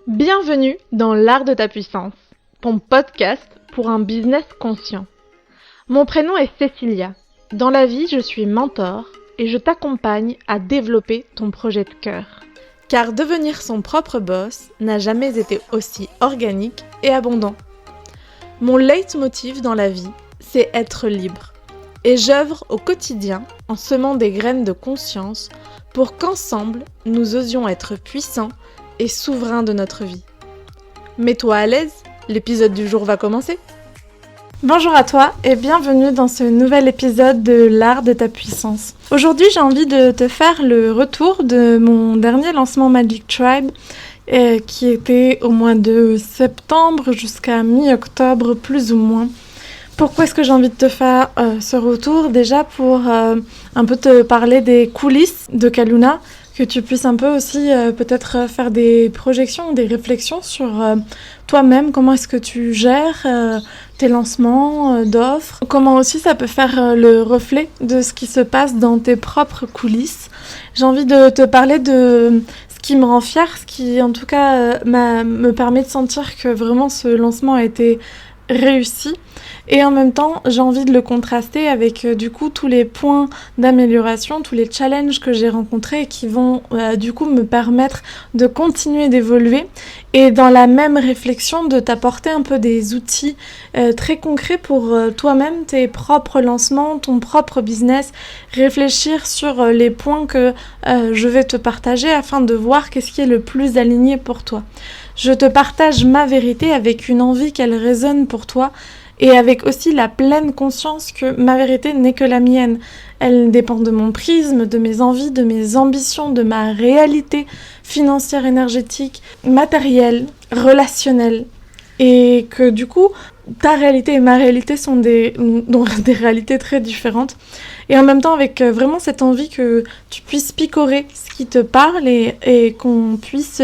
Bienvenue dans l'art de ta puissance, ton podcast pour un business conscient. Mon prénom est Cécilia. Dans la vie, je suis mentor et je t'accompagne à développer ton projet de cœur. Car devenir son propre boss n'a jamais été aussi organique et abondant. Mon leitmotiv dans la vie, c'est être libre. Et j'œuvre au quotidien en semant des graines de conscience pour qu'ensemble, nous osions être puissants et souverain de notre vie. Mets-toi à l'aise, l'épisode du jour va commencer. Bonjour à toi et bienvenue dans ce nouvel épisode de l'art de ta puissance. Aujourd'hui, j'ai envie de te faire le retour de mon dernier lancement Magic Tribe qui était au mois de septembre jusqu'à mi-octobre plus ou moins. Pourquoi est-ce que j'ai envie de te faire ce retour ? Déjà pour un peu te parler des coulisses de Kaluna, que tu puisses un peu aussi peut-être faire des projections, des réflexions sur toi-même, comment est-ce que tu gères tes lancements d'offres, comment aussi ça peut faire le reflet de ce qui se passe dans tes propres coulisses. J'ai envie de te parler de ce qui me rend fière, ce qui en tout cas me permet de sentir que vraiment ce lancement a été réussi. Et en même temps, j'ai envie de le contraster avec du coup tous les points d'amélioration, tous les challenges que j'ai rencontrés et qui vont du coup me permettre de continuer d'évoluer et dans la même réflexion de t'apporter un peu des outils très concrets pour toi-même, tes propres lancements, ton propre business, réfléchir sur les points que je vais te partager afin de voir qu'est-ce qui est le plus aligné pour toi. Je te partage ma vérité avec une envie qu'elle résonne pour toi et avec aussi la pleine conscience que ma vérité n'est que la mienne. Elle dépend de mon prisme, de mes envies, de mes ambitions, de ma réalité financière, énergétique, matérielle, relationnelle. Et que du coup, ta réalité et ma réalité sont des réalités très différentes. Et en même temps, avec vraiment cette envie que tu puisses picorer ce qui te parle et qu'on puisse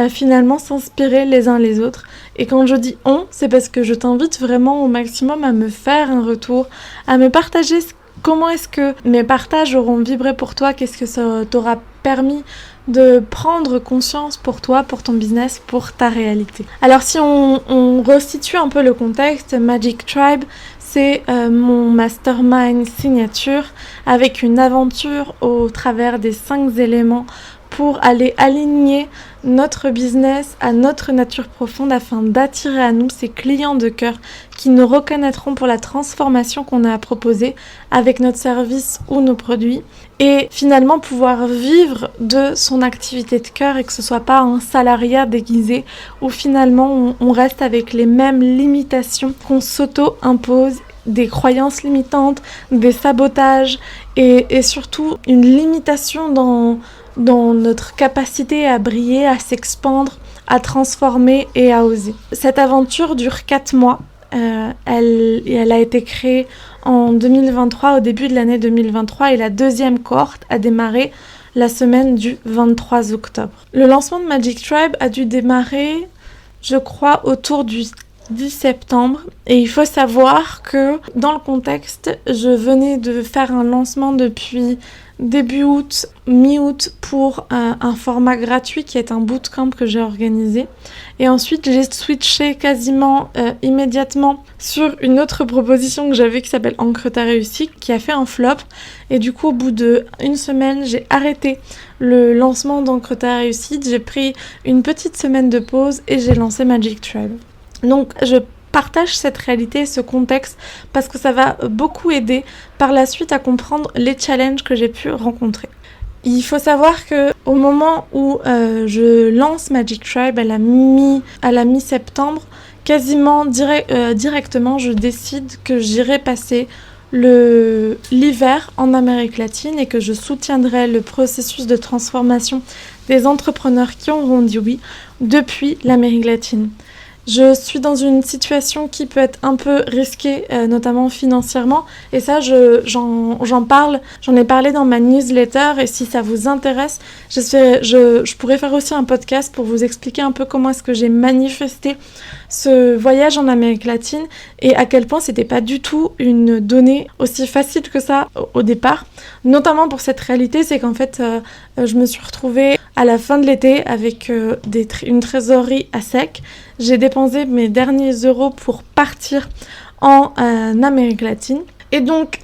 finalement s'inspirer les uns les autres. Et quand je dis on, c'est parce que je t'invite vraiment au maximum à me faire un retour, à me partager comment est-ce que mes partages auront vibré pour toi, qu'est-ce que ça t'aura permis de prendre conscience pour toi, pour ton business, pour ta réalité. Alors si on resitue un peu le contexte, Magic Tribe, c'est mon mastermind signature avec une aventure au travers des 5 éléments pour aller aligner notre business à notre nature profonde afin d'attirer à nous ces clients de cœur qui nous reconnaîtront pour la transformation qu'on a à proposer avec notre service ou nos produits et finalement pouvoir vivre de son activité de cœur et que ce soit pas un salariat déguisé où finalement on reste avec les mêmes limitations qu'on s'auto-impose, des croyances limitantes, des sabotages et surtout une limitation dans notre capacité à briller, à s'expandre, à transformer et à oser. Cette aventure dure 4 mois. Elle a été créée en 2023, au début de l'année 2023, et la deuxième cohorte a démarré la semaine du 23 octobre. Le lancement de Magic Tribe a dû démarrer, je crois, autour du 10 septembre. Et il faut savoir que, dans le contexte, je venais de faire un lancement depuis début août, mi-août pour un format gratuit qui est un bootcamp que j'ai organisé. Et ensuite, j'ai switché quasiment immédiatement sur une autre proposition que j'avais qui s'appelle Ancre ta réussite, qui a fait un flop. Et du coup, au bout d'1 semaine, j'ai arrêté le lancement d'Ancre ta réussite. J'ai pris une petite semaine de pause et j'ai lancé Magic Tribe. Donc, je partage cette réalité, ce contexte, parce que ça va beaucoup aider par la suite à comprendre les challenges que j'ai pu rencontrer. Il faut savoir que au moment où je lance Magic Tribe à la mi-septembre, quasiment directement, je décide que j'irai passer l'hiver en Amérique latine et que je soutiendrai le processus de transformation des entrepreneurs qui auront dit oui depuis l'Amérique latine. Je suis dans une situation qui peut être un peu risquée, notamment financièrement. Et ça, j'en parle. J'en ai parlé dans ma newsletter. Et si ça vous intéresse, je pourrais faire aussi un podcast pour vous expliquer un peu comment est-ce que j'ai manifesté ce voyage en Amérique latine et à quel point c'était pas du tout une donnée aussi facile que ça au départ. Notamment pour cette réalité, c'est qu'en fait, je me suis retrouvée à la fin de l'été avec une trésorerie à sec. J'ai dépensé mes derniers euros pour partir en Amérique latine. Et donc,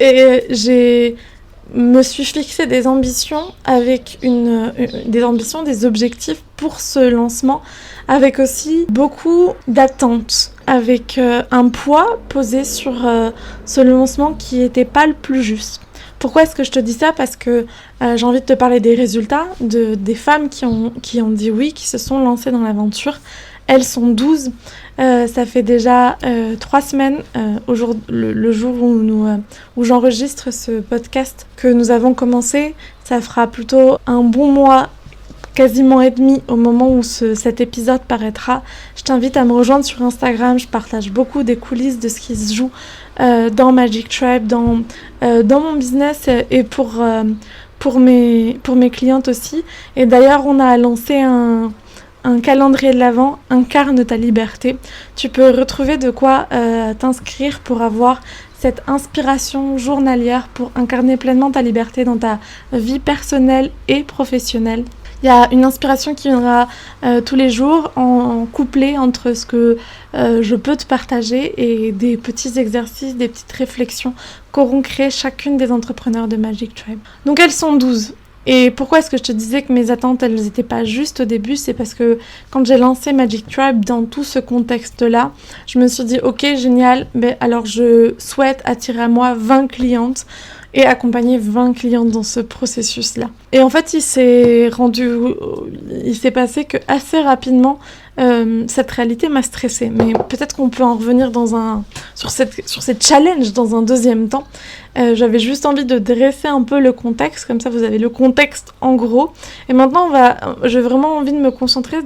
me suis fixé des ambitions avec des objectifs pour ce lancement, avec aussi beaucoup d'attentes, avec un poids posé sur ce lancement qui n'était pas le plus juste. Pourquoi est-ce que je te dis ça ? Parce que j'ai envie de te parler des résultats des femmes qui ont dit oui, qui se sont lancées dans l'aventure. Elles sont 12. Ça fait déjà 3 semaines, le jour où j'enregistre ce podcast, que nous avons commencé. Ça fera plutôt un bon mois, quasiment et demi, au moment où cet épisode paraîtra. Je t'invite à me rejoindre sur Instagram. Je partage beaucoup des coulisses de ce qui se joue dans Magic Tribe, dans mon business et pour mes clientes aussi. Et d'ailleurs, on a lancé un calendrier de l'Avent, Incarne ta liberté. Tu peux retrouver de quoi t'inscrire pour avoir cette inspiration journalière pour incarner pleinement ta liberté dans ta vie personnelle et professionnelle. Il y a une inspiration qui viendra tous les jours en couplet entre ce que je peux te partager et des petits exercices, des petites réflexions qu'auront créé chacune des entrepreneurs de Magic Tribe. Donc elles sont 12. Et pourquoi est-ce que je te disais que mes attentes, elles n'étaient pas justes au début ? C'est parce que quand j'ai lancé Magic Tribe dans tout ce contexte-là, je me suis dit, ok, génial, alors je souhaite attirer à moi 20 clientes et accompagner 20 clientes dans ce processus-là. Et en fait, il s'est passé que assez rapidement, cette réalité m'a stressée. Mais peut-être qu'on peut en revenir sur cette challenge dans un deuxième temps. J'avais juste envie de dresser un peu le contexte, comme ça vous avez le contexte en gros. Et maintenant, j'ai vraiment envie de me concentrer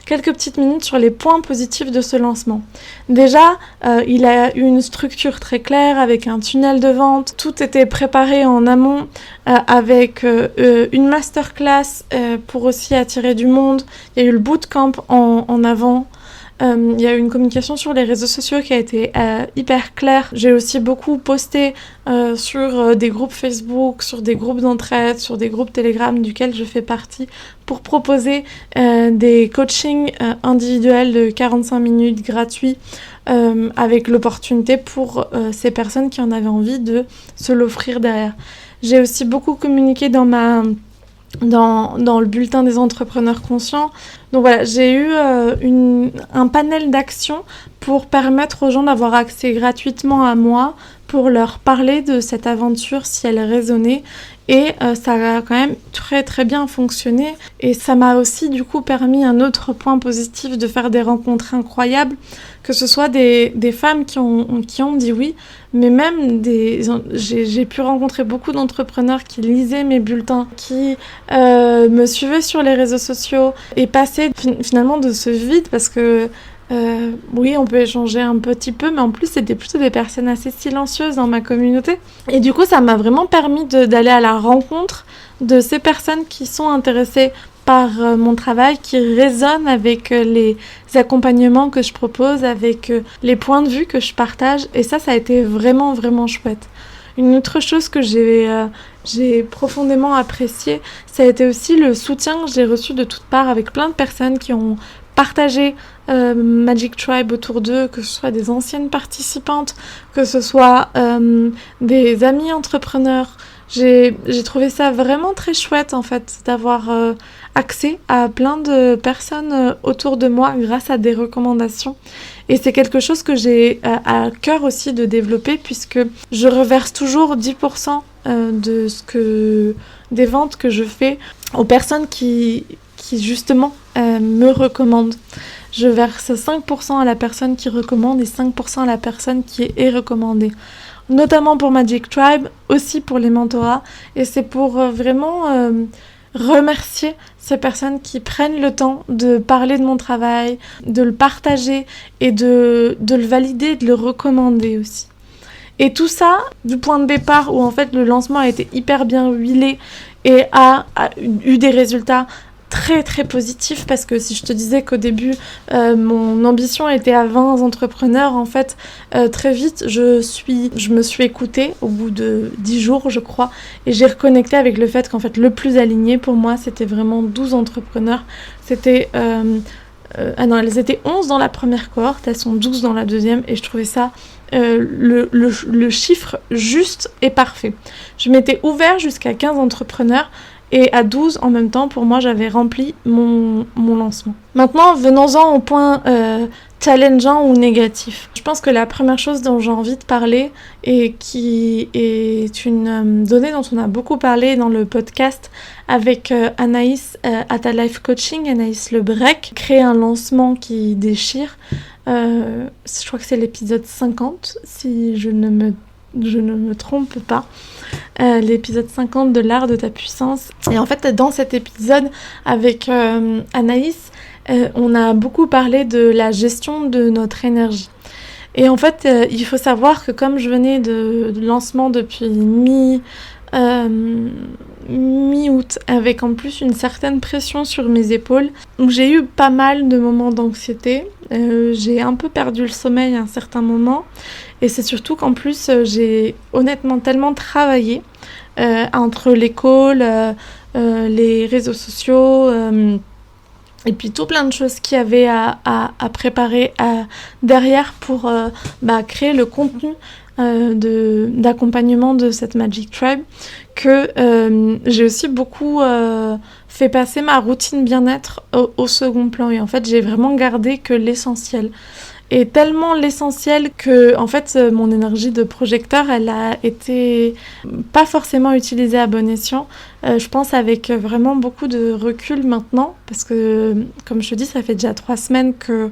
quelques petites minutes sur les points positifs de ce lancement. Déjà, il a eu une structure très claire avec un tunnel de vente. Tout était préparé en amont avec une masterclass pour aussi attirer du monde. Il y a eu le bootcamp en avant. Il y a eu une communication sur les réseaux sociaux qui a été hyper claire. J'ai aussi beaucoup posté sur des groupes Facebook, sur des groupes d'entraide, sur des groupes Telegram duquel je fais partie pour proposer des coachings individuels de 45 minutes gratuits avec l'opportunité pour ces personnes qui en avaient envie de se l'offrir derrière. J'ai aussi beaucoup communiqué dans le bulletin des entrepreneurs conscients. Donc voilà, j'ai eu un panel d'actions pour permettre aux gens d'avoir accès gratuitement à moi, pour leur parler de cette aventure si elle résonnait. Et ça a quand même très très bien fonctionné. Et ça m'a aussi du coup permis un autre point positif de faire des rencontres incroyables, que ce soit des femmes qui ont dit oui, mais même j'ai pu rencontrer beaucoup d'entrepreneurs qui lisaient mes bulletins, qui me suivaient sur les réseaux sociaux et passaient finalement de ce vide parce que oui, on peut échanger un petit peu, mais en plus, c'était plutôt des personnes assez silencieuses dans ma communauté. Et du coup, ça m'a vraiment permis d'aller à la rencontre de ces personnes qui sont intéressées par mon travail, qui résonnent avec les accompagnements que je propose, avec les points de vue que je partage. Et ça a été vraiment, vraiment chouette. Une autre chose que j'ai profondément appréciée, ça a été aussi le soutien que j'ai reçu de toutes parts avec plein de personnes qui ont partagé Magic Tribe autour d'eux, que ce soit des anciennes participantes, que ce soit des amis entrepreneurs. J'ai trouvé ça vraiment très chouette en fait d'avoir accès à plein de personnes autour de moi grâce à des recommandations. Et c'est quelque chose que j'ai à cœur aussi de développer, puisque je reverse toujours 10% des ventes que je fais aux personnes qui justement me recommandent. Je verse 5% à la personne qui recommande et 5% à la personne qui est recommandée. Notamment pour Magic Tribe, aussi pour les mentorats. Et c'est pour vraiment remercier ces personnes qui prennent le temps de parler de mon travail, de le partager et de le valider, de le recommander aussi. Et tout ça, du point de départ où en fait le lancement a été hyper bien huilé et a eu des résultats très très positif parce que si je te disais qu'au début mon ambition était à 20 entrepreneurs, en fait très vite je me suis écoutée au bout de 10 jours je crois, et j'ai reconnecté avec le fait qu'en fait le plus aligné pour moi c'était vraiment 12 entrepreneurs. C'était elles étaient 11 dans la première cohorte, elles sont 12 dans la deuxième, et je trouvais ça le chiffre juste et parfait. Je m'étais ouvert jusqu'à 15 entrepreneurs, et à 12 en même temps, pour moi, j'avais rempli mon lancement. Maintenant, venons-en au point challengeant ou négatif. Je pense que la première chose dont j'ai envie de parler, et qui est une donnée dont on a beaucoup parlé dans le podcast avec Anaïs at a Life Coaching, Anaïs Lebrec, créer un lancement qui déchire. Je crois que c'est l'épisode 50, si je ne me trompe pas. L'épisode 50 de l'art de ta puissance. Et en fait, dans cet épisode avec Anaïs, on a beaucoup parlé de la gestion de notre énergie. Et en fait, il faut savoir que comme je venais de lancement depuis mi-août, avec en plus une certaine pression sur mes épaules, donc j'ai eu pas mal de moments d'anxiété, j'ai un peu perdu le sommeil à un certain moment, et c'est surtout qu'en plus j'ai honnêtement tellement travaillé entre les calls, les réseaux sociaux, et puis tout plein de choses qu'il y avait à préparer derrière pour créer le contenu d'accompagnement de cette Magic Tribe, que j'ai aussi beaucoup fait passer ma routine bien-être au second plan, et en fait j'ai vraiment gardé que l'essentiel. Et tellement l'essentiel que, en fait, mon énergie de projecteur, elle a été pas forcément utilisée à bon escient. Je pense avec vraiment beaucoup de recul maintenant, parce que, comme je te dis, ça fait déjà 3 semaines que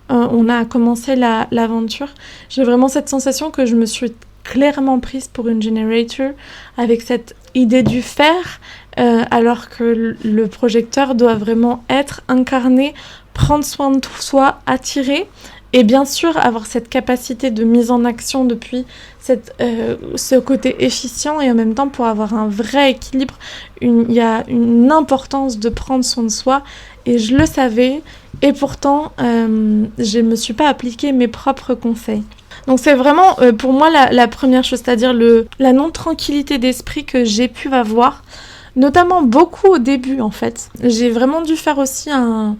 on a commencé l'aventure. J'ai vraiment cette sensation que je me suis clairement prise pour une generator, avec cette idée du faire, alors que le projecteur doit vraiment être incarné, prendre soin de soi, attirer. Et bien sûr, avoir cette capacité de mise en action depuis ce côté efficient, et en même temps, pour avoir un vrai équilibre, il y a une importance de prendre soin de soi, et je le savais, et pourtant, je ne me suis pas appliqué mes propres conseils. Donc c'est vraiment, pour moi, la première chose, c'est-à-dire la non-tranquillité d'esprit que j'ai pu avoir, notamment beaucoup au début, en fait. J'ai vraiment dû faire aussi un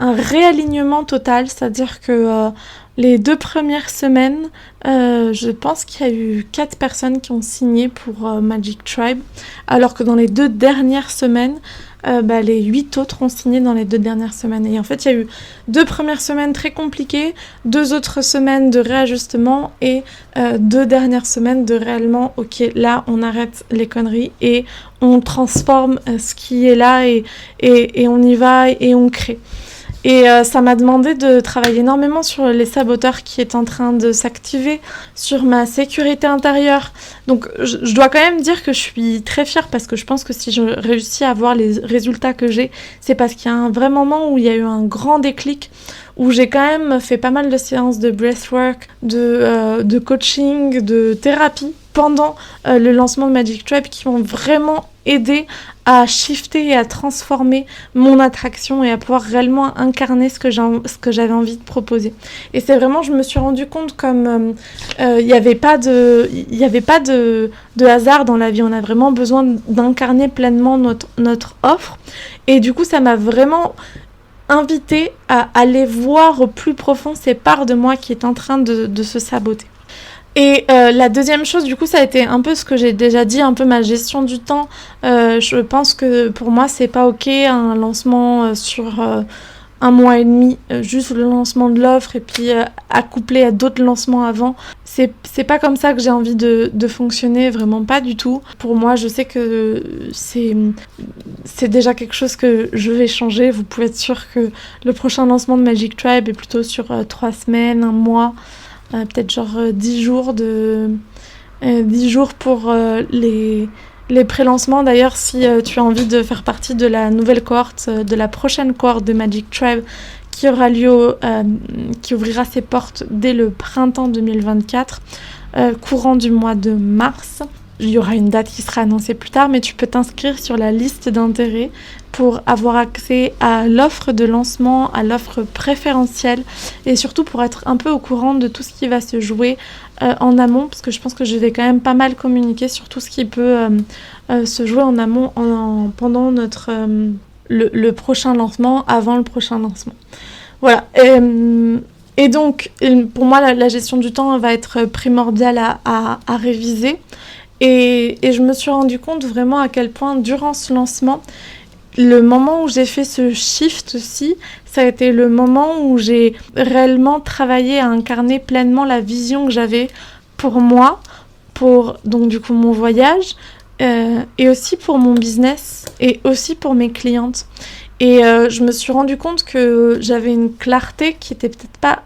réalignement total, c'est-à-dire que les 2 premières semaines, je pense qu'il y a eu 4 personnes qui ont signé pour Magic Tribe, alors que dans les 2 dernières semaines, les 8 autres ont signé dans les 2 dernières semaines. Et en fait, il y a eu 2 premières semaines très compliquées, 2 autres semaines de réajustement, et 2 dernières semaines de réellement, ok, là, on arrête les conneries et on transforme ce qui est là, et on y va et on crée. Et ça m'a demandé de travailler énormément sur les saboteurs qui est en train de s'activer, sur ma sécurité intérieure. Donc je dois quand même dire que je suis très fière, parce que je pense que si je réussis à avoir les résultats que j'ai, c'est parce qu'il y a un vrai moment où il y a eu un grand déclic, où j'ai quand même fait pas mal de séances de breathwork, de coaching, de thérapie pendant le lancement de Magic Tribe, qui m'ont vraiment aidé à shifter et à transformer mon attraction, et à pouvoir réellement incarner ce que j'avais envie de proposer. Et c'est vraiment, je me suis rendu compte comme il n'y avait pas de hasard dans la vie. On a vraiment besoin d'incarner pleinement notre offre. Et du coup, ça m'a vraiment invité à aller voir au plus profond ces parts de moi qui est en train de se saboter. Et la deuxième chose, du coup, ça a été un peu ce que j'ai déjà dit, un peu ma gestion du temps. Je pense que pour moi, c'est pas ok un lancement sur 1 mois et demi, juste le lancement de l'offre, et puis accouplé à d'autres lancements avant. C'est pas comme ça que j'ai envie de fonctionner, vraiment pas du tout. Pour moi, je sais que c'est déjà quelque chose que je vais changer. Vous pouvez être sûr que le prochain lancement de Magic Tribe est plutôt sur 3 semaines, 1 mois. Peut-être genre 10 jours pour les pré-lancements. D'ailleurs, si tu as envie de faire partie de la nouvelle cohorte, de la prochaine cohorte de Magic Tribe, qui aura lieu, qui ouvrira ses portes dès le printemps 2024, courant du mois de mars. il y aura une date qui sera annoncée plus tard, mais tu peux t'inscrire sur la liste d'intérêts pour avoir accès à l'offre de lancement, à l'offre préférentielle et surtout pour être un peu au courant de tout ce qui va se jouer en amont, parce que je pense que je vais quand même pas mal communiquer sur tout ce qui peut se jouer en amont pendant le prochain lancement, avant le prochain lancement. Voilà. Et donc, pour moi, la gestion du temps va être primordiale à réviser. Et je me suis rendu compte vraiment à quel point, durant ce lancement, le moment où j'ai fait ce shift aussi, ça a été le moment où j'ai réellement travaillé à incarner pleinement la vision que j'avais pour moi, pour donc du coup mon voyage, et aussi pour mon business, et aussi pour mes clientes. Et je me suis rendu compte que j'avais une clarté qui était peut-être pas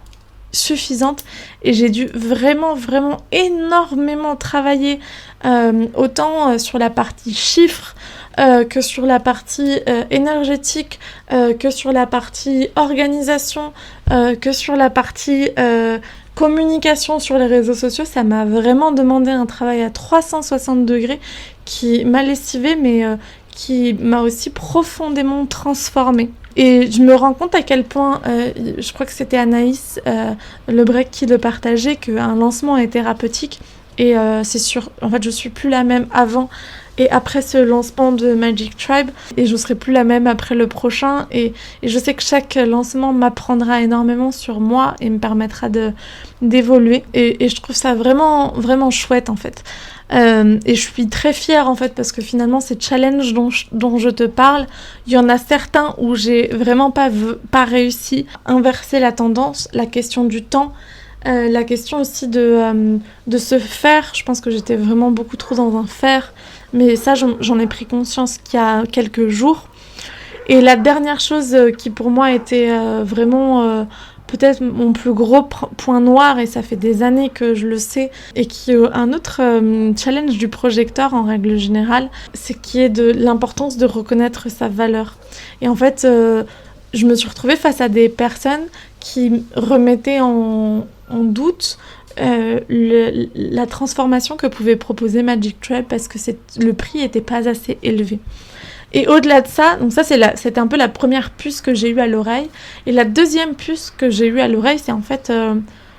suffisante et j'ai dû vraiment énormément travailler autant sur la partie chiffres que sur la partie énergétique, que sur la partie organisation, que sur la partie communication sur les réseaux sociaux. Ça m'a vraiment demandé un travail à 360 degrés qui m'a lessivée mais qui m'a aussi profondément transformée. Et je me rends compte à quel point, je crois que c'était Anaïs Lebrec qui le partageait, qu'un lancement est thérapeutique. Et c'est sûr, en fait, je suis plus la même avant et après ce lancement de Magic Tribe. Et je serai plus la même après le prochain. Et je sais que chaque lancement m'apprendra énormément sur moi et me permettra d'évoluer. Et je trouve ça vraiment chouette, en fait. Et je suis très fière en fait parce que finalement ces challenges dont je te parle, il y en a certains où j'ai vraiment pas réussi à inverser la tendance, la question du temps, la question aussi de se faire. Je pense que j'étais vraiment beaucoup trop dans un faire, mais ça j'en ai pris conscience qu'il y a quelques jours. Et la dernière chose qui pour moi était vraiment peut-être mon plus gros point noir, et ça fait des années que je le sais, et qui est un autre challenge du projecteur en règle générale, c'est qui est de l'importance de reconnaître sa valeur. Et en fait, je me suis retrouvée face à des personnes qui remettaient en doute la transformation que pouvait proposer Magic Tribe parce que le prix n'était pas assez élevé. Et au-delà de ça, donc ça c'était un peu la première puce que j'ai eue à l'oreille. Et la deuxième puce que j'ai eue à l'oreille, c'est en fait,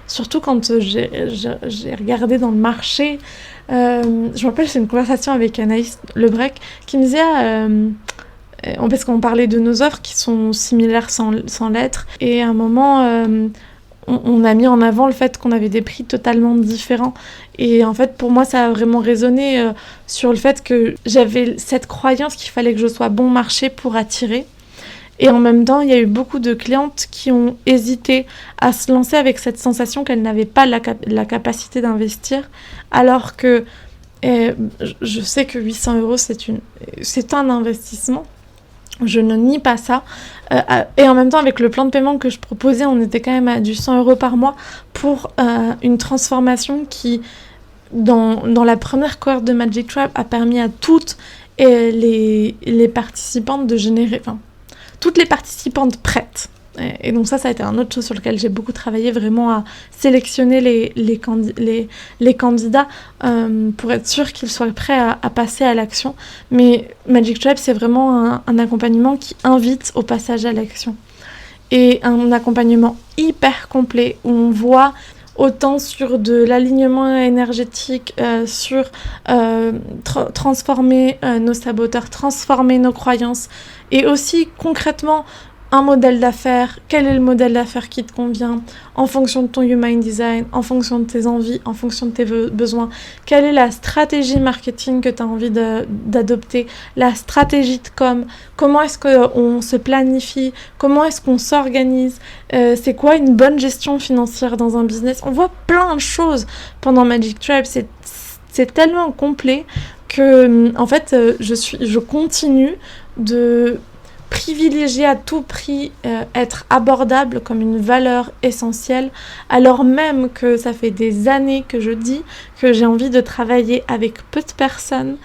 surtout quand j'ai regardé dans le marché, je me rappelle, c'est une conversation avec Anaïs Lebrec qui me disait, parce qu'on parlait de nos offres qui sont similaires sans lettres, et à un moment, on a mis en avant le fait qu'on avait des prix totalement différents. Et en fait, pour moi, ça a vraiment résonné sur le fait que j'avais cette croyance qu'il fallait que je sois bon marché pour attirer. Et en même temps, il y a eu beaucoup de clientes qui ont hésité à se lancer avec cette sensation qu'elles n'avaient pas la capacité d'investir, alors que je sais que 800 €, c'est un investissement. Je ne nie pas ça. Et en même temps, avec le plan de paiement que je proposais, on était quand même à du 100 € par mois pour une transformation qui, dans la première cohorte de Magic Tribe, a permis à toutes les participantes de générer... Enfin, toutes les participantes prêtes. Et donc ça a été un autre chose sur lequel j'ai beaucoup travaillé, vraiment à sélectionner les candidats pour être sûr qu'ils soient prêts à passer à l'action. Mais Magic Tribe, c'est vraiment un accompagnement qui invite au passage à l'action. Et un accompagnement hyper complet où on voit autant sur de l'alignement énergétique, sur transformer nos saboteurs, transformer nos croyances, et aussi concrètement un modèle d'affaires, quel est le modèle d'affaires qui te convient en fonction de ton Human Design, en fonction de tes envies, en fonction de tes besoins, quelle est la stratégie marketing que tu as envie d'adopter, la stratégie de comment est-ce qu'on se planifie, comment est-ce qu'on s'organise, c'est quoi une bonne gestion financière dans un business. On voit plein de choses pendant Magic Tribe, c'est tellement complet que en fait je continue de privilégier à tout prix être abordable comme une valeur essentielle, alors même que ça fait des années que je dis que j'ai envie de travailler avec peu de personnes,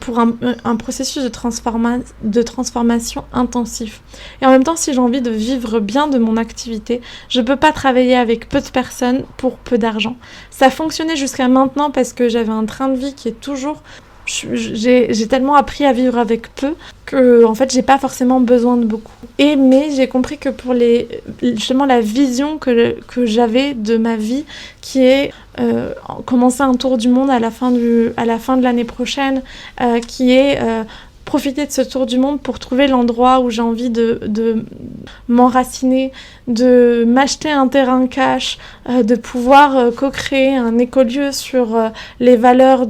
pour un processus de transformation intensif. Et en même temps, si j'ai envie de vivre bien de mon activité, je peux pas travailler avec peu de personnes pour peu d'argent. Ça fonctionnait jusqu'à maintenant parce que j'avais un train de vie qui est toujours... J'ai tellement appris à vivre avec peu que en fait j'ai pas forcément besoin de beaucoup. Mais j'ai compris que pour justement la vision que j'avais de ma vie, qui est commencer un tour du monde à la fin de l'année prochaine, qui est profiter de ce tour du monde pour trouver l'endroit où j'ai envie de m'enraciner, de m'acheter un terrain cash, de pouvoir co-créer un écolieu sur les valeurs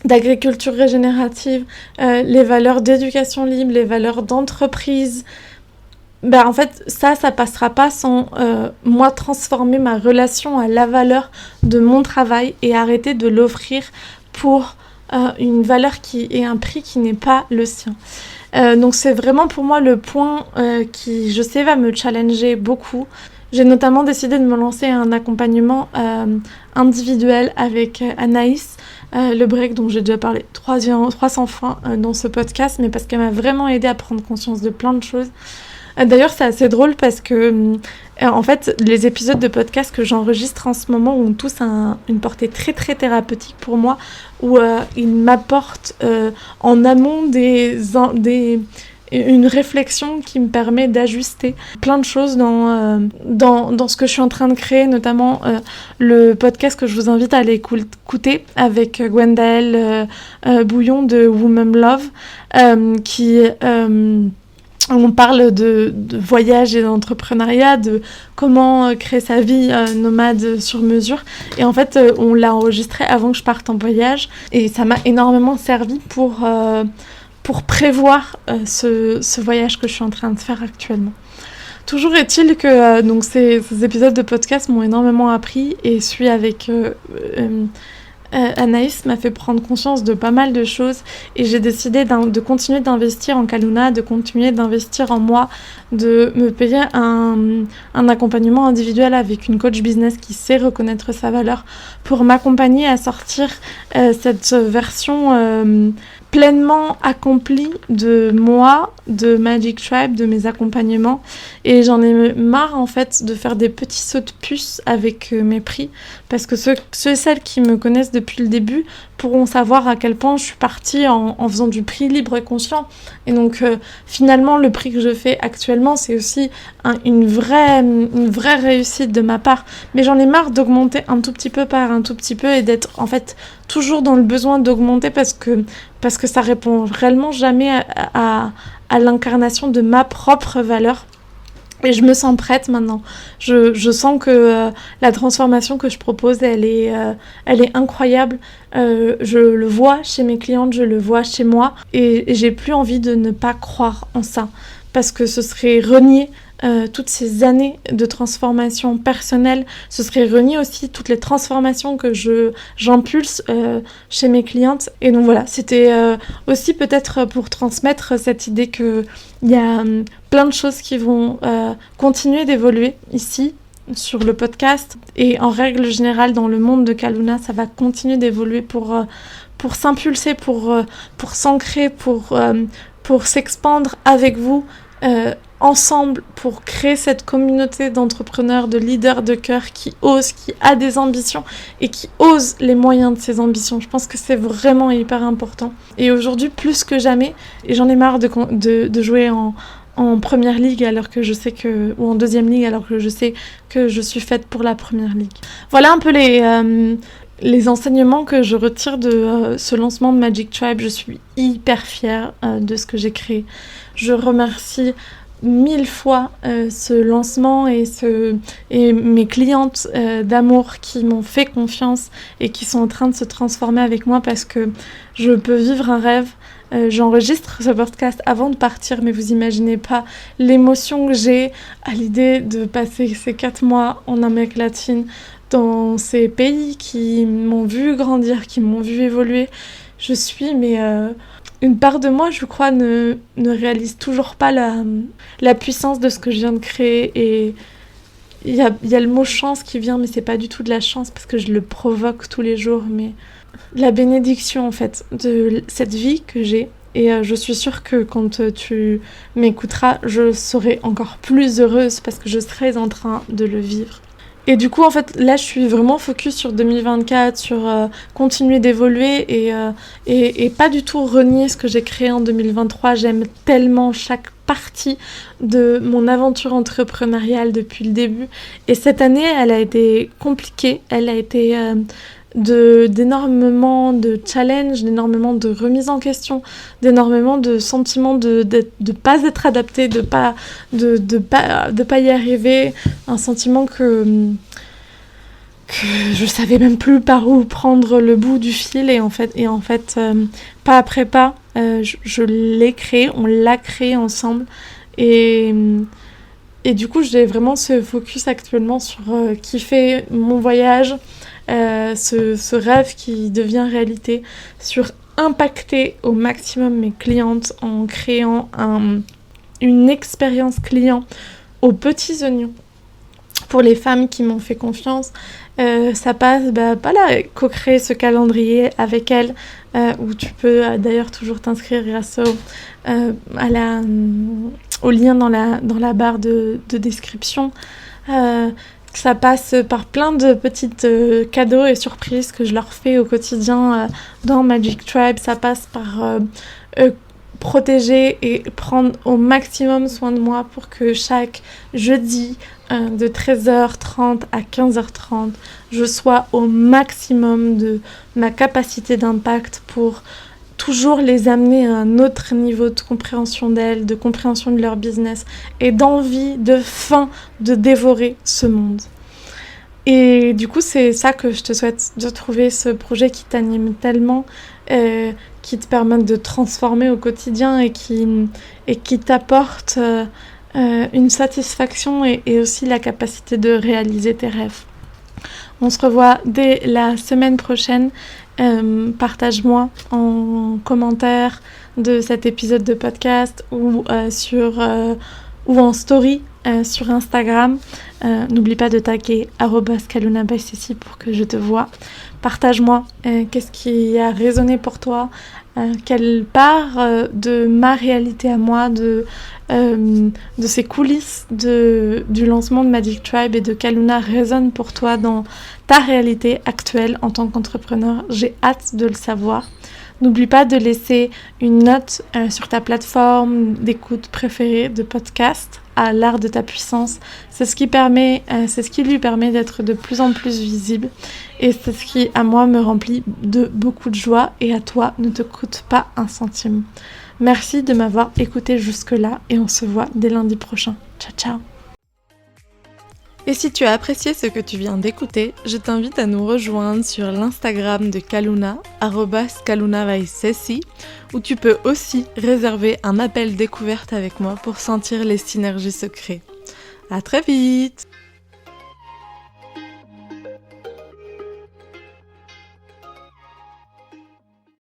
d'agriculture régénérative, les valeurs d'éducation libre, les valeurs d'entreprise. En fait, ça passera pas sans moi transformer ma relation à la valeur de mon travail et arrêter de l'offrir pour une valeur et un prix qui n'est pas le sien. Donc c'est vraiment pour moi le point qui, je sais, va me challenger beaucoup. J'ai notamment décidé de me lancer un accompagnement individuel avec Anaïs, le break dont j'ai déjà parlé 300 fois dans ce podcast, mais parce qu'elle m'a vraiment aidée à prendre conscience de plein de choses. D'ailleurs, c'est assez drôle parce que, en fait, les épisodes de podcast que j'enregistre en ce moment ont tous une portée très très thérapeutique pour moi, où ils m'apportent en amont une réflexion qui me permet d'ajuster plein de choses dans ce que je suis en train de créer, notamment le podcast que je vous invite à aller écouter avec Gwendaëlle Bouillon de Woman Love, on parle de voyage et d'entrepreneuriat, de comment créer sa vie nomade sur mesure. Et en fait, on l'a enregistré avant que je parte en voyage. Et ça m'a énormément servi pour prévoir ce voyage que je suis en train de faire actuellement. Toujours est-il que donc ces épisodes de podcast m'ont énormément appris, et celui avec Anaïs m'a fait prendre conscience de pas mal de choses, et j'ai décidé de continuer d'investir en Kaluna, de continuer d'investir en moi, de me payer un accompagnement individuel avec une coach business qui sait reconnaître sa valeur pour m'accompagner à sortir cette version pleinement accomplie de moi, de Magic Tribe, de mes accompagnements. Et j'en ai marre en fait de faire des petits sauts de puce avec mes prix, parce que ceux et celles qui me connaissent depuis le début pourront savoir à quel point je suis partie en faisant du prix libre et conscient. Et donc finalement le prix que je fais actuellement, c'est aussi une vraie réussite de ma part. Mais j'en ai marre d'augmenter un tout petit peu par un tout petit peu, et d'être en fait toujours dans le besoin d'augmenter, parce que ça répond réellement jamais à l'incarnation de ma propre valeur. Et je me sens prête maintenant. Je sens que la transformation que je propose, elle est incroyable. Je le vois chez mes clientes, je le vois chez moi. Et j'ai plus envie de ne pas croire en ça. Parce que ce serait renier toutes ces années de transformation personnelle. Ce serait renier aussi toutes les transformations que j'impulse chez mes clientes. Et donc voilà, c'était aussi peut-être pour transmettre cette idée qu'il y a plein de choses qui vont continuer d'évoluer ici sur le podcast. Et en règle générale, dans le monde de Kaluna, ça va continuer d'évoluer pour s'impulser, pour s'ancrer, pour s'expandre avec vous, ensemble, pour créer cette communauté d'entrepreneurs, de leaders de cœur qui osent, qui a des ambitions et qui osent les moyens de ces ambitions. Je pense que c'est vraiment hyper important. Et aujourd'hui, plus que jamais, et j'en ai marre de jouer en première ligue alors que je sais ou en deuxième ligue alors que je sais que je suis faite pour la première ligue. Voilà un peu les enseignements que je retire de ce lancement de Magic Tribe. Je suis hyper fière de ce que j'ai créé. Je remercie 1000 fois ce lancement et mes clientes d'amour qui m'ont fait confiance et qui sont en train de se transformer avec moi, parce que je peux vivre un rêve. J'enregistre ce podcast avant de partir, mais vous imaginez pas l'émotion que j'ai à l'idée de passer ces 4 mois en Amérique latine, dans ces pays qui m'ont vu grandir, qui m'ont vu évoluer. Je suis, une part de moi, je crois, ne réalise toujours pas la puissance de ce que je viens de créer. Et il y a le mot chance qui vient, mais c'est pas du tout de la chance, parce que je le provoque tous les jours. Mais la bénédiction en fait de cette vie que j'ai. Et je suis sûre que quand tu m'écouteras, je serai encore plus heureuse parce que je serai en train de le vivre. Et du coup, en fait, là, je suis vraiment focus sur 2024, sur continuer d'évoluer et pas du tout renier ce que j'ai créé en 2023. J'aime tellement chaque partie de mon aventure entrepreneuriale depuis le début. Et cette année, elle a été compliquée. Elle a été d'énormément de challenges, d'énormément de remises en question, d'énormément de sentiments de pas être adapté, de pas y arriver, un sentiment que je savais même plus par où prendre le bout du fil et en fait pas après pas je l'ai créé, on l'a créé ensemble et du coup j'ai vraiment ce focus actuellement sur kiffer mon voyage, ce rêve qui devient réalité, sur impacter au maximum mes clientes en créant une expérience client aux petits oignons. Pour les femmes qui m'ont fait confiance, ça passe co-créer ce calendrier avec elles, où tu peux d'ailleurs toujours t'inscrire grâce au lien dans la barre de description. Ça passe par plein de petites cadeaux et surprises que je leur fais au quotidien dans Magic Tribe. Ça passe par protéger et prendre au maximum soin de moi pour que chaque jeudi de 13h30 à 15h30, je sois au maximum de ma capacité d'impact pour toujours les amener à un autre niveau de compréhension d'elles, de compréhension de leur business et d'envie, de faim de dévorer ce monde. Et du coup, c'est ça que je te souhaite, de trouver ce projet qui t'anime tellement, qui te permette de transformer au quotidien et qui t'apporte une satisfaction et aussi la capacité de réaliser tes rêves. On se revoit dès la semaine prochaine. Partage-moi en commentaire de cet épisode de podcast ou en story sur Instagram. N'oublie pas de taguer @kaluna_by_ceci pour que je te vois. Partage-moi qu'est-ce qui a résonné pour toi, quelle part de ma réalité à moi, de ces coulisses du lancement de Magic Tribe et de Kaluna résonne pour toi dans ta réalité actuelle en tant qu'entrepreneur. J'ai hâte de le savoir. N'oublie pas de laisser une note sur ta plateforme d'écoute préférée de podcast à l'art de ta puissance. C'est ce qui lui permet d'être de plus en plus visible et c'est ce qui, à moi, me remplit de beaucoup de joie et à toi ne te coûte pas un centime. Merci de m'avoir écouté jusque-là et on se voit dès lundi prochain. Ciao, ciao! Et si tu as apprécié ce que tu viens d'écouter, je t'invite à nous rejoindre sur l'Instagram de Kaluna, @kaluna_by_ceci, où tu peux aussi réserver un appel découverte avec moi pour sentir les synergies secrètes. À très vite!